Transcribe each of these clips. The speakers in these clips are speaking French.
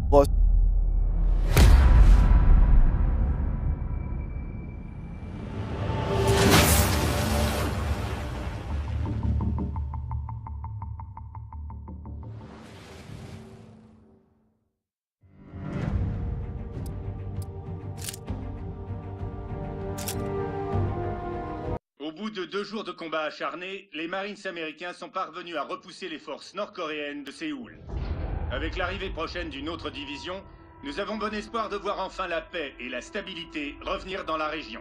Bon, Au bout de 2 jours de combats acharnés, les Marines américains sont parvenus à repousser les forces nord-coréennes de Séoul. Avec l'arrivée prochaine d'une autre division, nous avons bon espoir de voir enfin la paix et la stabilité revenir dans la région.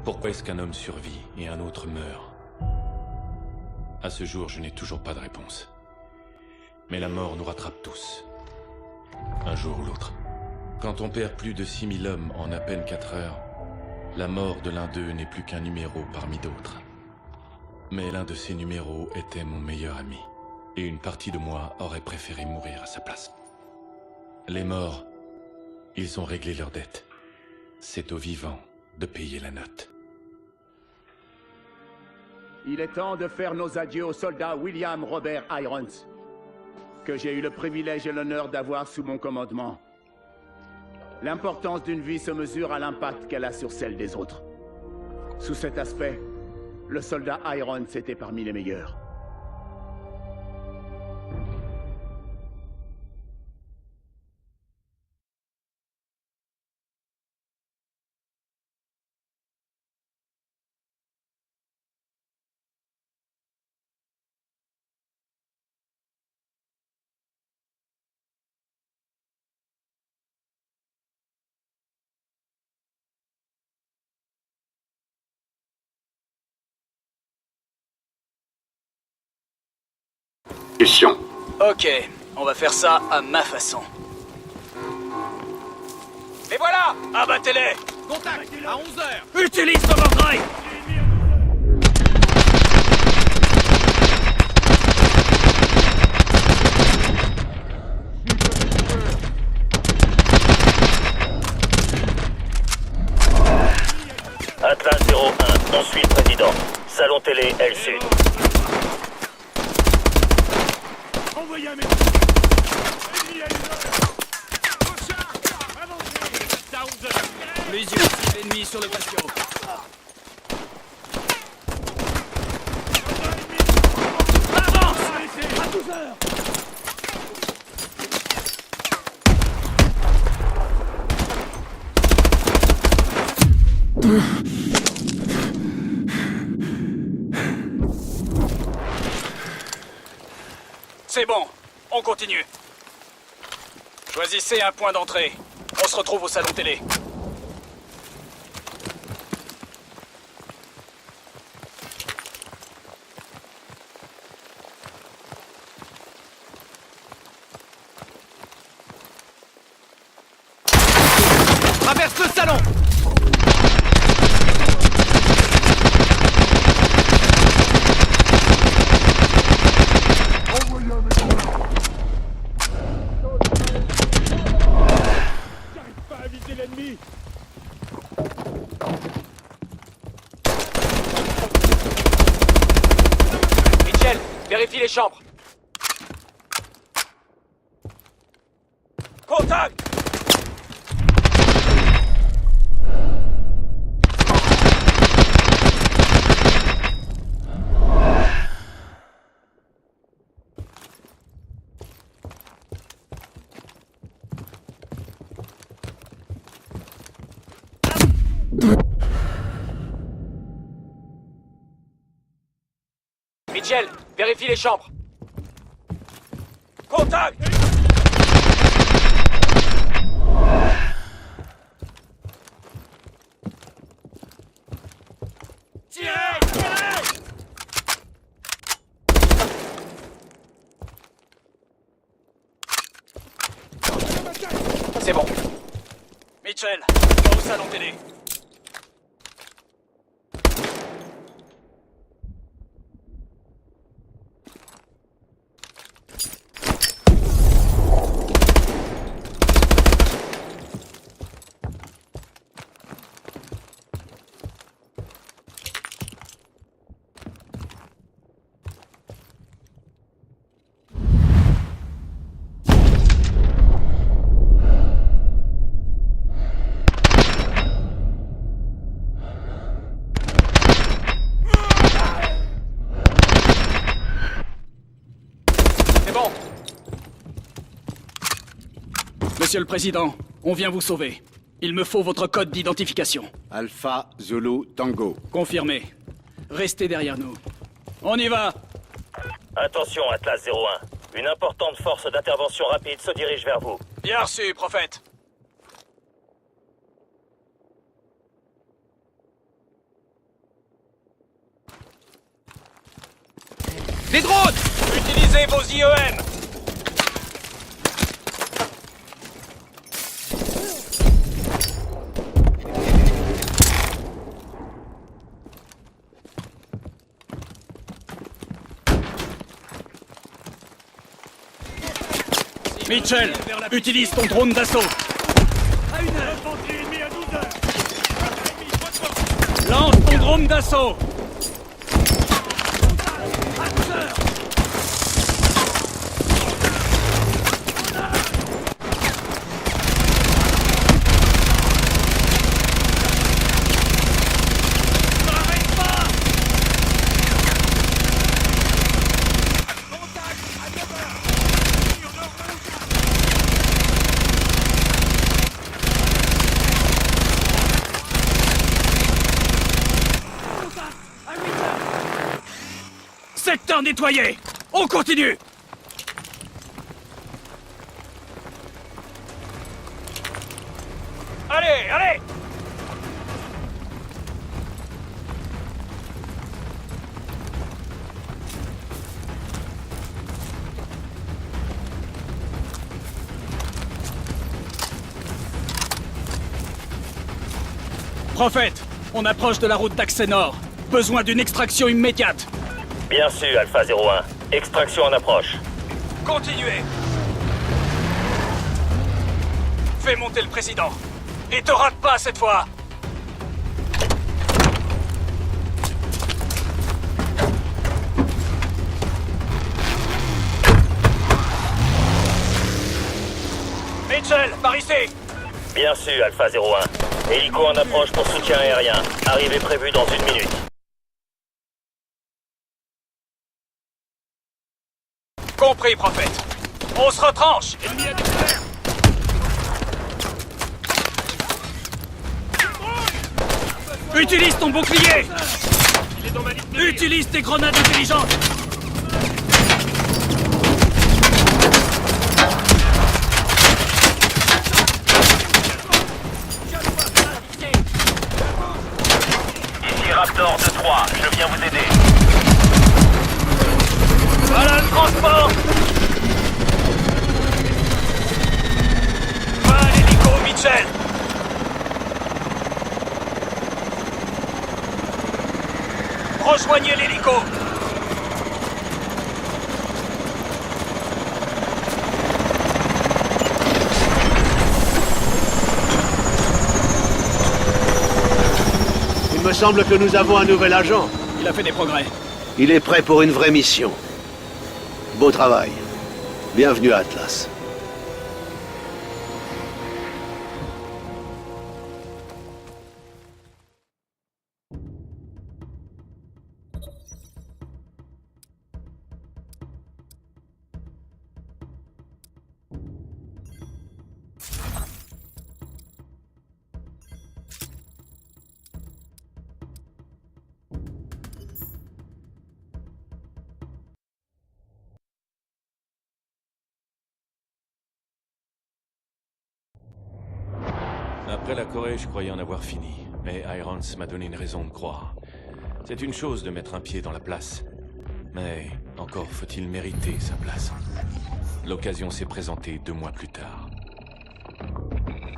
Pourquoi est-ce qu'un homme survit et un autre meurt? À ce jour, je n'ai toujours pas de réponse. Mais la mort nous rattrape tous. Un jour ou l'autre. Quand on perd plus de 6000 hommes en à peine 4 heures, la mort de l'un d'eux n'est plus qu'un numéro parmi d'autres. Mais l'un de ces numéros était mon meilleur ami. Et une partie de moi aurait préféré mourir à sa place. Les morts, ils ont réglé leurs dettes. C'est aux vivants de payer la note. Il est temps de faire nos adieux au soldat William Robert Irons, que j'ai eu le privilège et l'honneur d'avoir sous mon commandement. L'importance d'une vie se mesure à l'impact qu'elle a sur celle des autres. Sous cet aspect, le soldat Irons était parmi les meilleurs. Question. Ok, on va faire ça à ma façon. Et voilà! Abattez-les! Contact à 11h. Utilise l'overdrive! Atlas 01, on suit le président. Salon télé, L Sud. Envoyez un mec. Ennemi à une heure. Cochard, avancez. À 11h. Les yeux ciblent l'ennemi sur le patio. Avance! À 12h! C'est bon, on continue. Choisissez un point d'entrée. On se retrouve au salon télé. Traverse le salon. J'arrive pas à viser l'ennemi. Mitchell, vérifie les chambres. Contact! Mitchell, vérifie les chambres. Contact! Tirez! Tirez! C'est bon. Mitchell, va au salon télé. bon. Monsieur le Président, on vient vous sauver. Il me faut votre code d'identification. Alpha Zulu Tango. Confirmé. Restez derrière nous. On y va! Attention, Atlas 01. Une importante force d'intervention rapide se dirige vers vous. Bien reçu, prophète. Des drones! Utilisez vos IEM. Mitchell, utilise ton drone d'assaut. Infanterie ennemie à 12 heures! Lance ton drone d'assaut. Secteur nettoyé. On continue. Allez, allez. Prophète, on approche de la route d'accès nord. Besoin d'une extraction immédiate. Bien sûr, Alpha 01. Extraction en approche. Continuez. Fais monter le président. Et te rate pas cette fois. Mitchell, par ici. Bien sûr, Alpha 01. Hélico en approche pour soutien aérien. Arrivée prévue dans 1 minute. Compris, prophète. On se retranche. Ennemi à découvert! Utilise ton bouclier. Il est dans ma liste de mire. Utilise tes grenades intelligentes. Ici Raptor 2-3. Je viens vous aider. Voilà le transport. Va à l'hélico, Mitchell. Rejoignez l'hélico. Il me semble que nous avons un nouvel agent. Il a fait des progrès. Il est prêt pour une vraie mission. Beau travail. Bienvenue à Atlas. Après la Corée, je croyais en avoir fini. Mais Irons m'a donné une raison de croire. C'est une chose de mettre un pied dans la place. Mais encore faut-il mériter sa place. L'occasion s'est présentée 2 mois plus tard.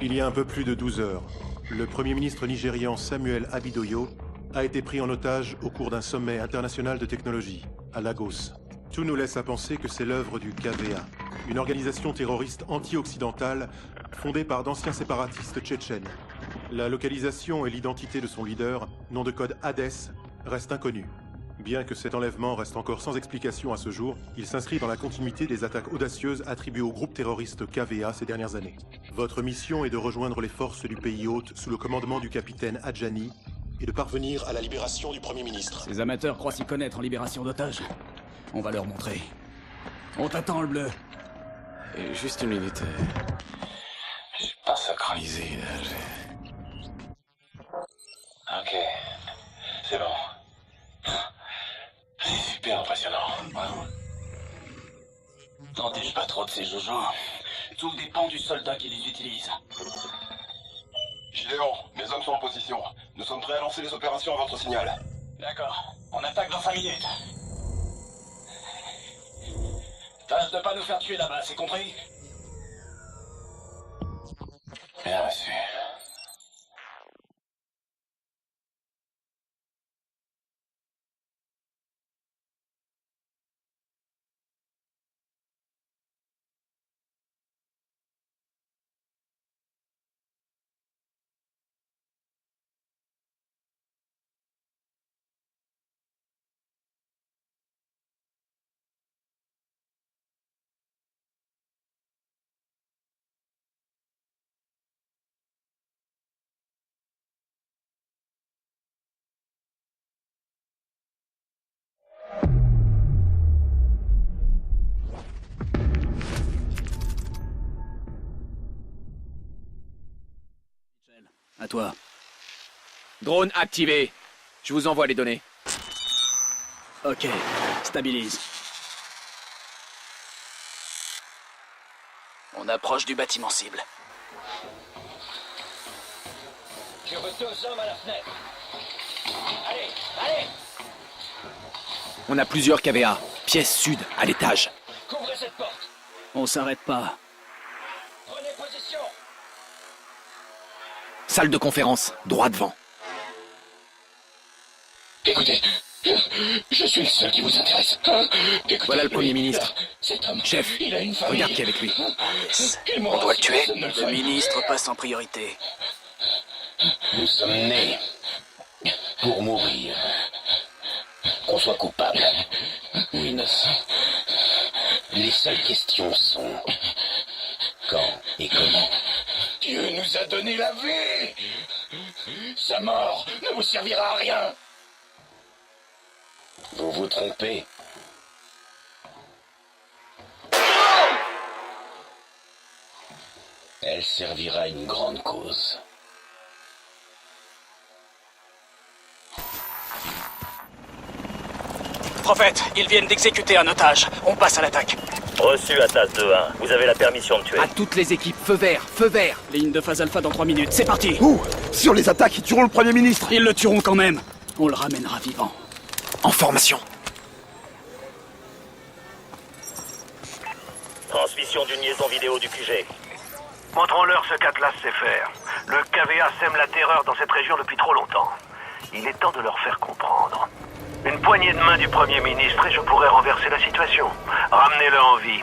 Il y a un peu plus de 12 heures, le Premier ministre nigérian Samuel Abidoyo a été pris en otage au cours d'un sommet international de technologie, à Lagos. Tout nous laisse à penser que c'est l'œuvre du KVA, une organisation terroriste anti-occidentale fondée par d'anciens séparatistes tchétchènes. La localisation et l'identité de son leader, nom de code Hades, restent inconnus. Bien que cet enlèvement reste encore sans explication à ce jour, il s'inscrit dans la continuité des attaques audacieuses attribuées au groupe terroriste KVA ces dernières années. Votre mission est de rejoindre les forces du pays hôte sous le commandement du capitaine Adjani et de parvenir à la libération du Premier ministre. Ces amateurs croient s'y connaître en libération d'otages. On va leur montrer. On t'attend, le bleu. Et juste une minute. J'ai pas sacralisé, là. Ok. C'est bon. C'est super impressionnant. Bravo. N'en dis pas trop de ces jojos. Tout dépend du soldat qui les utilise. Gideon, mes hommes sont en position. Nous sommes prêts à lancer les opérations à votre signal. D'accord. On attaque dans 5 minutes. Tâche de pas nous faire tuer là-bas, c'est compris? Bien reçu. À toi. Drone activé. Je vous envoie les données. Ok, stabilise. On approche du bâtiment cible. Je veux 2 hommes à la fenêtre. Allez, allez! On a plusieurs KVA. Pièce sud, à l'étage. Couvrez cette porte. On s'arrête pas. Prenez position. Salle de conférence, droit devant. Écoutez, je suis le seul qui vous intéresse. Hein? Écoutez, Voilà le Premier ministre. Cet homme, Chef, il a une famille. regarde qui est avec lui. Il On doit le tuer. Le Ministre passe en priorité. Nous sommes nés pour mourir. Qu'on soit coupable ou innocent. Les seules questions sont quand et comment. Dieu nous a donné la vie. Sa mort ne vous servira à rien. Vous vous trompez. Elle servira à une grande cause. Prophète, ils viennent d'exécuter un otage. On passe à l'attaque. Reçu, Atlas 2-1. Vous avez la permission de tuer. À toutes les équipes, feu vert, feu vert. Ligne de phase alpha dans 3 minutes. C'est parti. Ouh, sur les attaques, ils tueront le Premier ministre. Ils le tueront quand même. On le ramènera vivant. En formation. Transmission d'une liaison vidéo du QG. Montrons-leur ce qu'Atlas sait faire. Le KVA sème la terreur dans cette région depuis trop longtemps. Il est temps de leur faire comprendre. Une poignée de main du Premier ministre et je pourrai renverser la situation. Ramenez-le en vie.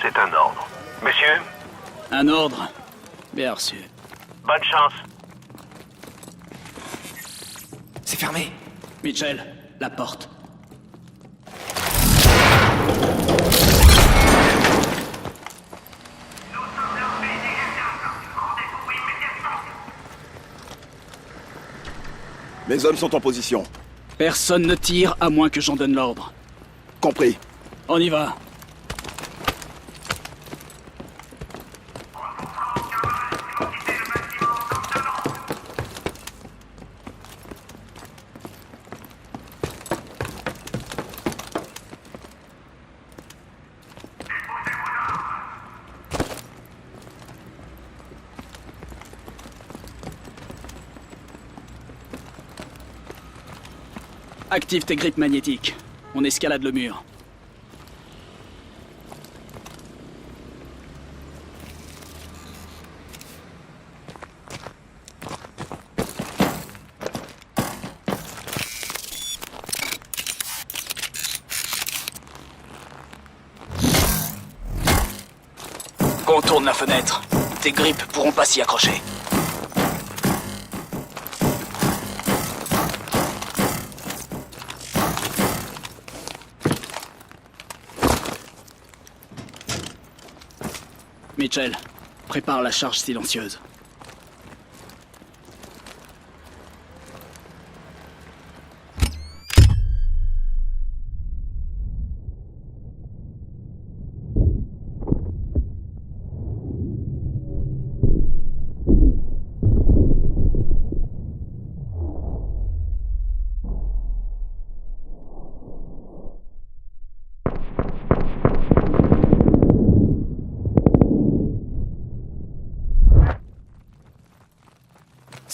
C'est un ordre. Messieurs, Un ordre. Bien reçu. bonne chance. C'est fermé. Mitchell, la porte. Mes hommes sont en position. Personne ne tire à moins que j'en donne l'ordre. Compris. On y va. Active tes grippes magnétiques. On escalade le mur. Contourne la fenêtre. Tes grippes pourront pas s'y accrocher. Mitchell, prépare la charge silencieuse.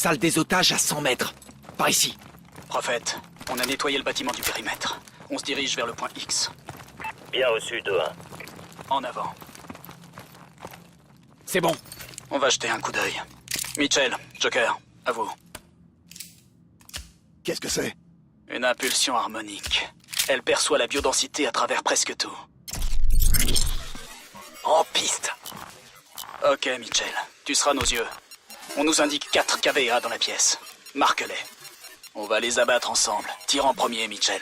salle des otages à 100 mètres. Par ici. Prophète, on a nettoyé le bâtiment du périmètre. On se dirige vers le point X. Bien reçu, 2-1. En avant. C'est bon. On va jeter un coup d'œil. Mitchell, Joker, à vous. Qu'est-ce que c'est? Une impulsion harmonique. Elle perçoit la biodensité à travers presque tout. En piste. Ok, Mitchell, tu seras nos yeux. On nous indique 4 KVA dans la pièce. Marque-les. On va les abattre ensemble. Tire en premier, Mitchell.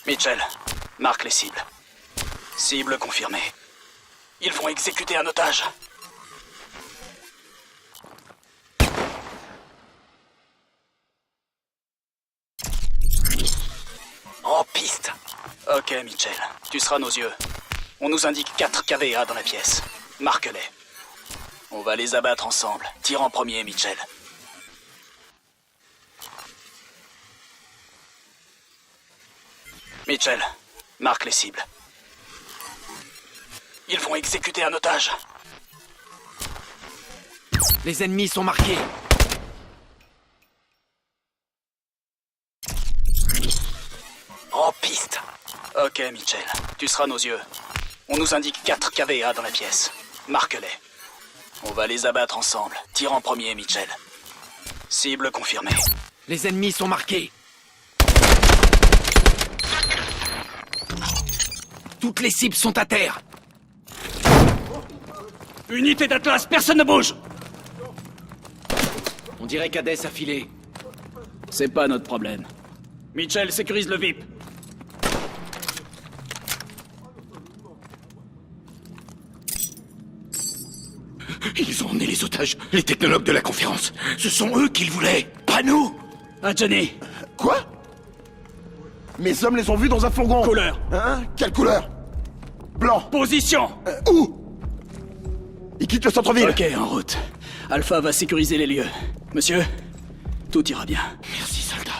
Mitchell, marque les cibles. Cible confirmée. Ils vont exécuter un otage. En piste. Ok, Mitchell, tu seras nos yeux. On nous indique 4 KVA dans la pièce. Marque-les. On va les abattre ensemble. Tire en premier, Mitchell. Mitchell, marque les cibles. Ils vont exécuter un otage. Les ennemis sont marqués. En piste. Ok, Mitchell, tu seras nos yeux. On nous indique 4 KVA dans la pièce. Marque-les. On va les abattre ensemble. Tire en premier, Mitchell. Cible confirmée. Les ennemis sont marqués. Toutes les cibles sont à terre. Unité d'Atlas, personne ne bouge! On dirait qu'Hadès a filé. C'est pas notre problème. Mitchell, sécurise le VIP. Ils ont emmené les otages, les technologues de la conférence. Ce sont eux qu'ils voulaient, pas nous. Ah, Johnny. Quoi? Mes hommes les ont vus dans un fourgon. Couleur. Hein? Quelle couleur? Blanc. Position. Où? Ils quittent le centre-ville. Ok, en route. Alpha va sécuriser les lieux. Monsieur, tout ira bien. Merci, soldat.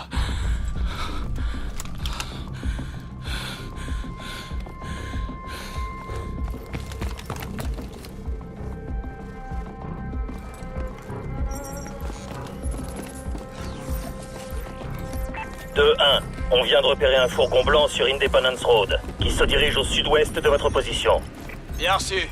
On vient de repérer un fourgon blanc sur Independence Road, qui se dirige au sud-ouest de votre position. Bien reçu.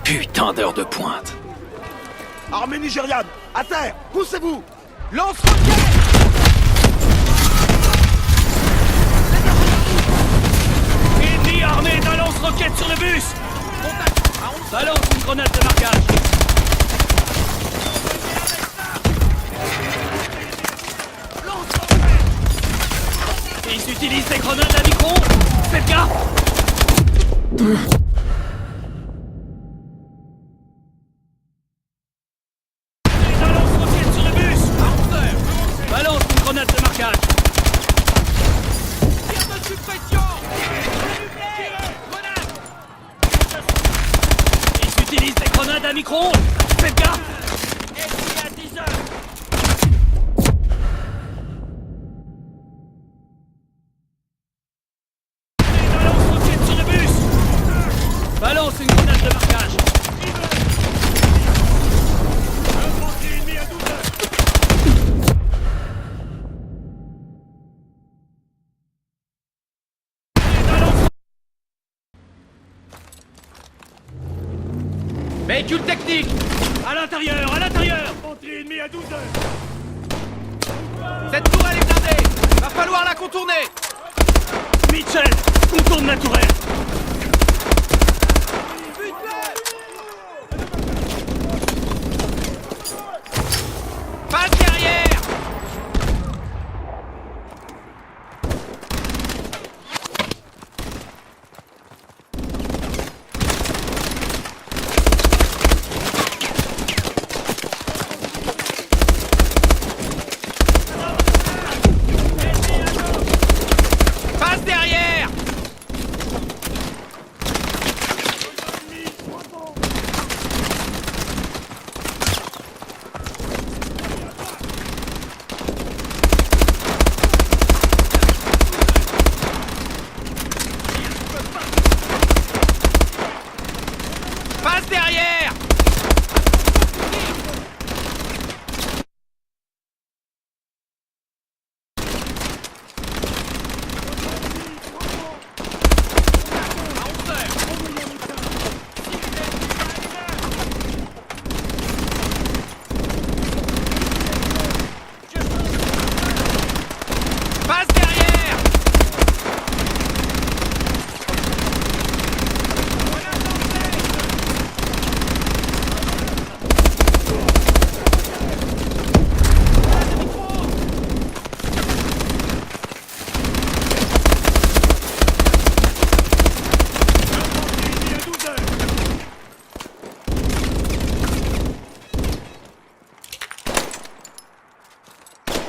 Putain d'heure de pointe. Armée nigériane, à terre, poussez-vous. Lance-roquettes. Ennemi armé d'un lance-roquette sur le bus. Balance une grenade de marquage. Ils utilisent des grenades à micro. Faites gaffe. Micro, faites gaffe. Ennemi à 10 heures. Balance roquette sur le bus. Balance une grenade de marquage. Ennemi à 12 heures. Véhicule technique. À l'intérieur, à l'intérieur. Entrée ennemie à 12 heures. Cette tourelle est blindée. Va falloir la contourner. Mitchell, contourne la tourelle. Passe derrière.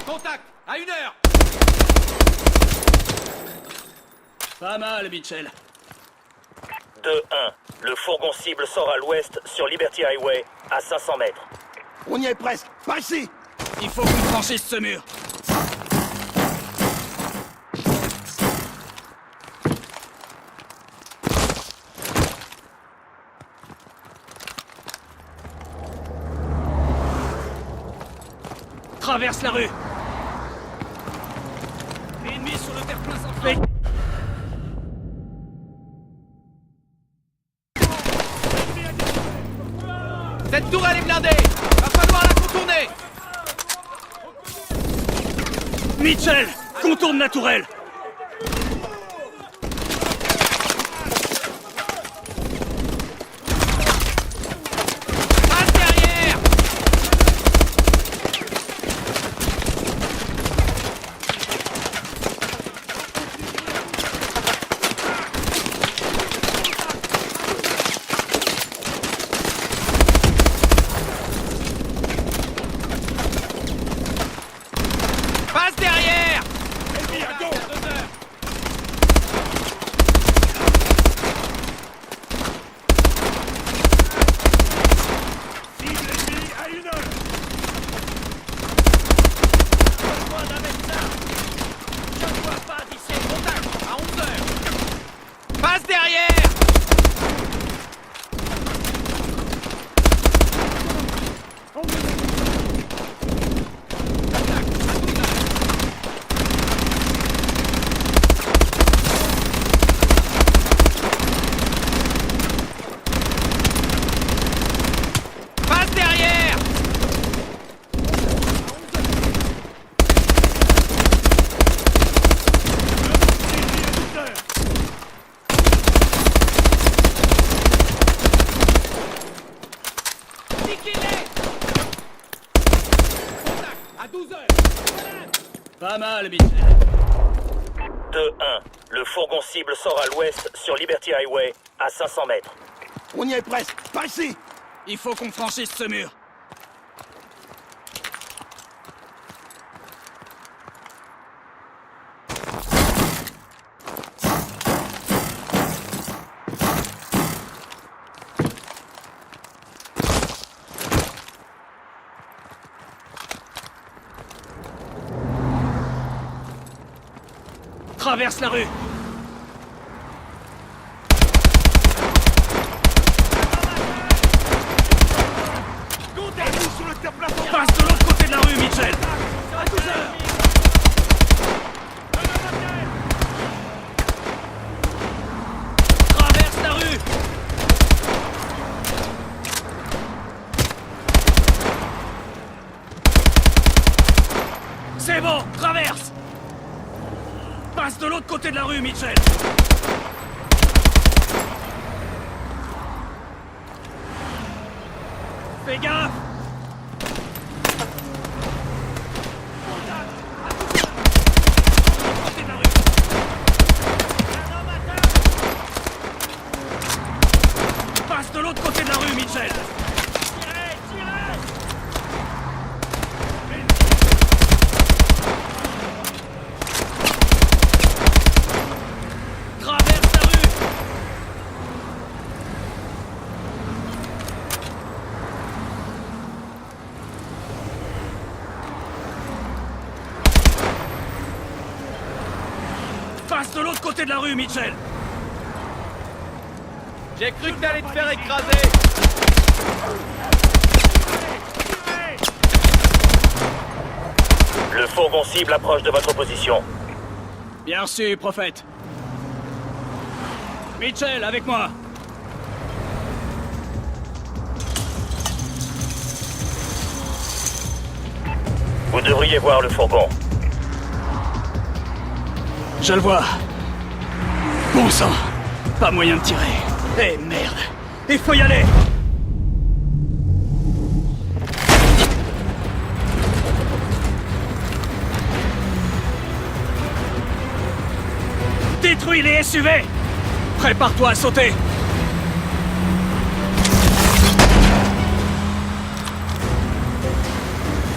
Contact! À 1 heure! Pas mal, Mitchell. 2-1. Le fourgon cible sort à l'ouest sur Liberty Highway, à 500 mètres. On y est presque. Par ici! Il faut qu'on franchisse ce mur. Traverse la rue. Ennemi sur le terre-plein central. Cette tourelle est blindée! Va falloir la contourner! Mitchell, contourne la tourelle. Passe derrière! Passe derrière! Passe derrière! Passe derrière! À 12 heures! Pas mal, Mitchell. 2-1. Le fourgon cible sort à l'ouest sur Liberty Highway, à 500 mètres. On y est presque. Par ici! Il faut qu'on franchisse ce mur. Traverse la rue. Passe de l'autre côté de la rue, Mitchell. À 12 heures. Traverse la rue. C'est bon, traverse. Passe de l'autre côté de la rue, Mitchell. Fais gaffe. Passe de l'autre côté de la rue, Mitchell. Traverse la rue. Passe de l'autre côté de la rue, Mitchell. J'ai cru que t'allais te faire écraser! Le fourgon cible approche de votre position. Bien reçu, prophète. Mitchell, avec moi. Vous devriez voir le fourgon. Je le vois. Bon sang. Pas moyen de tirer. Eh merde. Il faut y aller. Détruis les SUV. Prépare-toi à sauter.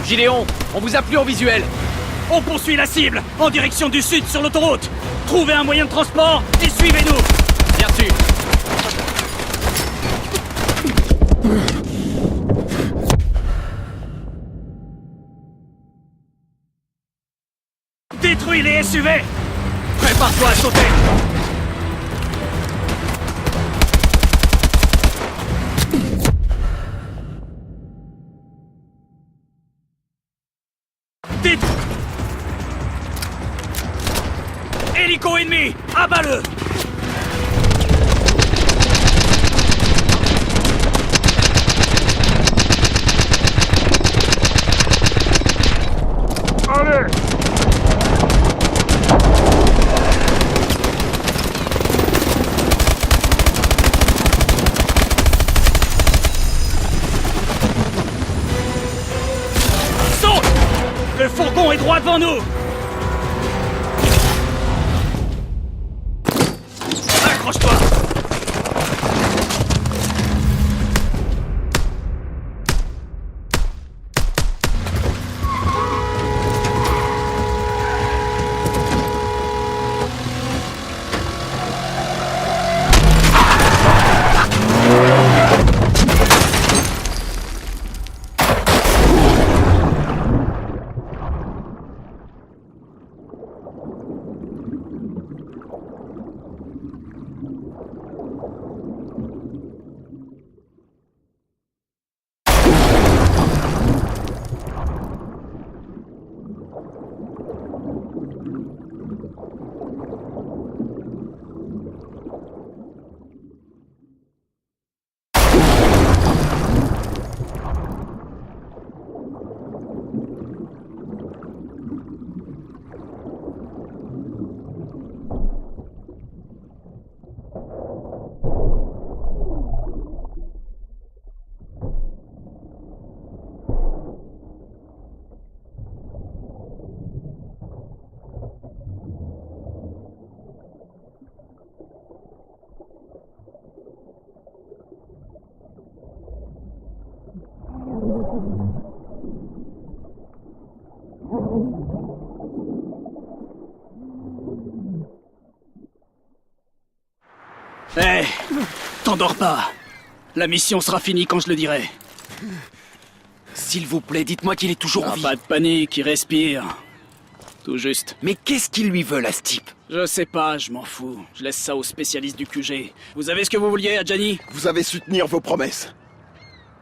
Gideon, on vous a plus en visuel. On poursuit la cible, en direction du sud sur l'autoroute. Trouvez un moyen de transport et suivez-nous. Bien sûr. Détruis les SUV. Prépare-toi à sauter. Hélico ennemi! Abat-le! Allez! Saute! Le fourgon est droit devant nous! Accroche-toi! Hé, t'endors pas. La mission sera finie quand je le dirai. S'il vous plaît, dites-moi qu'il est toujours en vie. Pas de panique, il respire. Tout juste. Mais qu'est-ce qu'ils lui veulent à ce type? Je sais pas, je m'en fous. Je laisse ça aux spécialistes du QG. Vous avez ce que vous vouliez, Adjani? Vous avez su tenir vos promesses.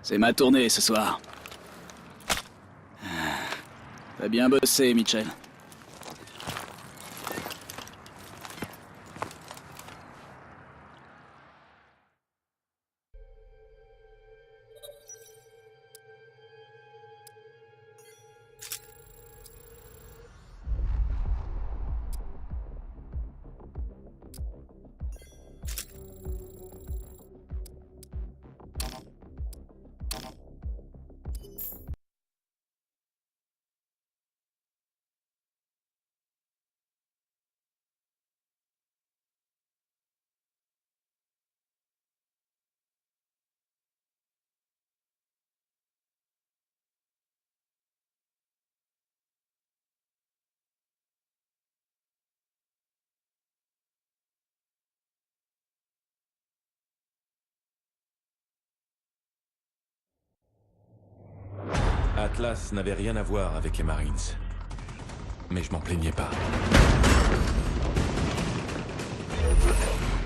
C'est ma tournée ce soir. T'as bien bossé, Mitchell. Atlas n'avait rien à voir avec les Marines. Mais je m'en plaignais pas.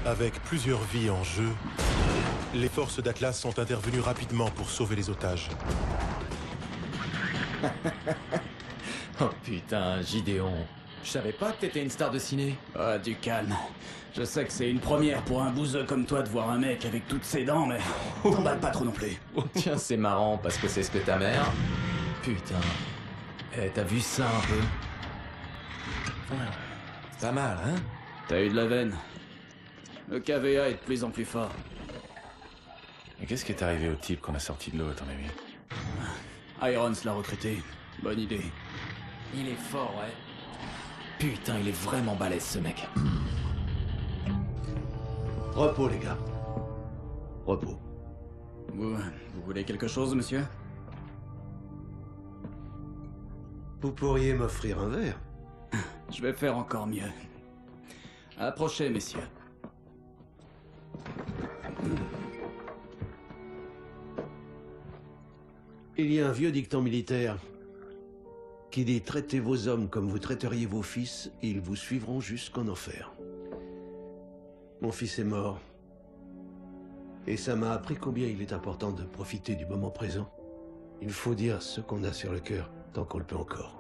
Avec plusieurs vies en jeu, les forces d'Atlas sont intervenues rapidement pour sauver les otages. Oh putain, Gideon. Je savais pas que t'étais une star de ciné. Ah, du calme. Je sais que c'est une première pour un bouseux comme toi de voir un mec avec toutes ses dents, mais t'emballe pas trop non plus. Oh tiens, c'est marrant parce que c'est ce que ta mère... Putain. Eh, t'as vu ça un peu? Pas mal, hein? T'as eu de la veine. Le KVA est de plus en plus fort. Et qu'est-ce qui est arrivé au type qu'on a sorti de l'eau, à ton avis? Irons l'a recruté. Bonne idée. Il est fort, ouais. Putain, il est vraiment balèze, ce mec. Repos, les gars. Repos. Vous voulez quelque chose, monsieur? Vous pourriez m'offrir un verre? Je vais faire encore mieux. Approchez, messieurs. Il y a un vieux dicton militaire qui dit « Traitez vos hommes comme vous traiteriez vos fils, et ils vous suivront jusqu'en enfer. » Mon fils est mort. Et ça m'a appris combien il est important de profiter du moment présent. Il faut dire ce qu'on a sur le cœur, tant qu'on le peut encore.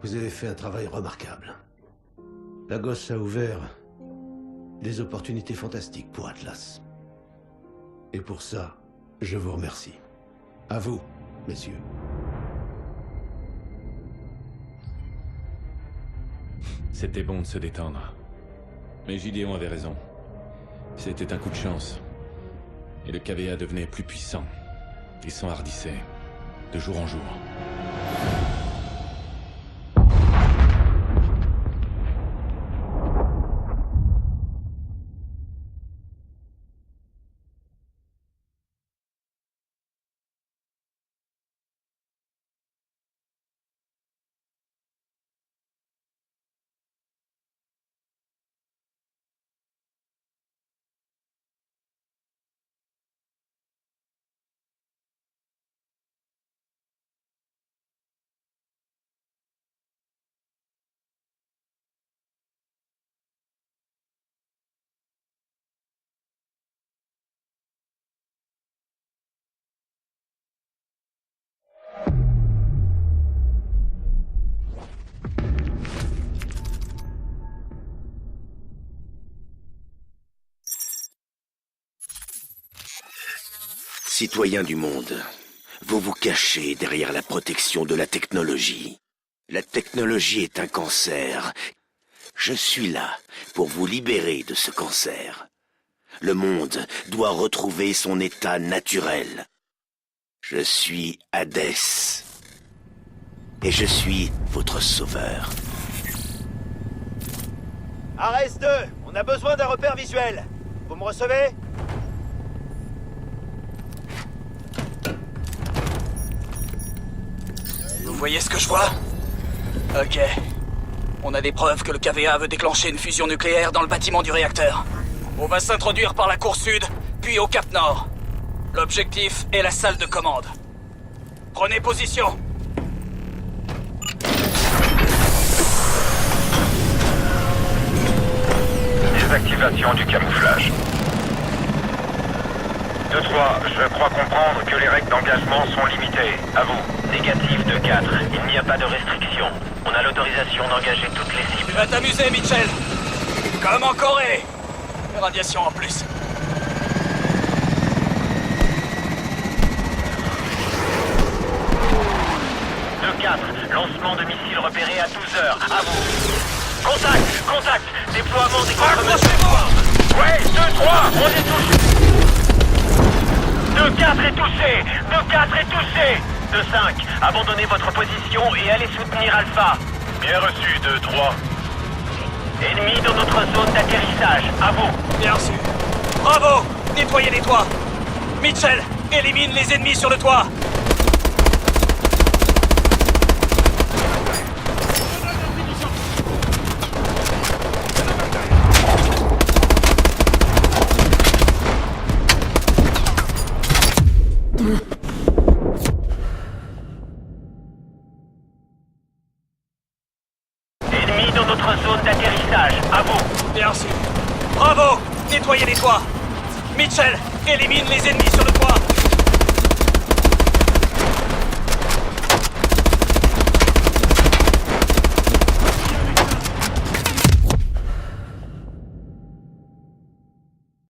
Vous avez fait un travail remarquable. Lagos a ouvert des opportunités fantastiques pour Atlas. Et pour ça, je vous remercie. À vous, messieurs. C'était bon de se détendre. Mais Gideon avait raison. C'était un coup de chance. Et le KVA devenait plus puissant. Il s'enhardissait, de jour en jour. Citoyens du monde, vous vous cachez derrière la protection de la technologie. La technologie est un cancer. Je suis là pour vous libérer de ce cancer. Le monde doit retrouver son état naturel. Je suis Hadès. Et je suis votre sauveur. Ares 2, on a besoin d'un repère visuel. Vous me recevez? Vous voyez ce que je vois? Ok. On a des preuves que le KVA veut déclencher une fusion nucléaire dans le bâtiment du réacteur. On va s'introduire par la cour sud, puis au Cap Nord. L'objectif est la salle de commande. Prenez position. Désactivation du camouflage. 2-3, je crois comprendre que les règles d'engagement sont limitées. À vous. Négatif 2-4, il n'y a pas de restriction. On a l'autorisation d'engager toutes les cibles. Tu vas t'amuser, Mitchell. Comme en Corée. Les radiations en plus. Lancement de missiles repéré à 12h. À vous. Contact. Déploiement des contre-mesures. Ouais, 2-3, on est touché. 2-4 est touché. 2-4 est touché. 2-5, abandonnez votre position et allez soutenir Alpha. Bien reçu, 2-3. Ennemi dans notre zone d'atterrissage. À vous. Bien reçu. Bravo. Nettoyez les toits. Mitchell, élimine les ennemis sur le toit. Ennemi dans notre zone d'atterrissage. À vous. Bien reçu. Bravo. Nettoyez les toits. Mitchell, élimine les ennemis sur le toit.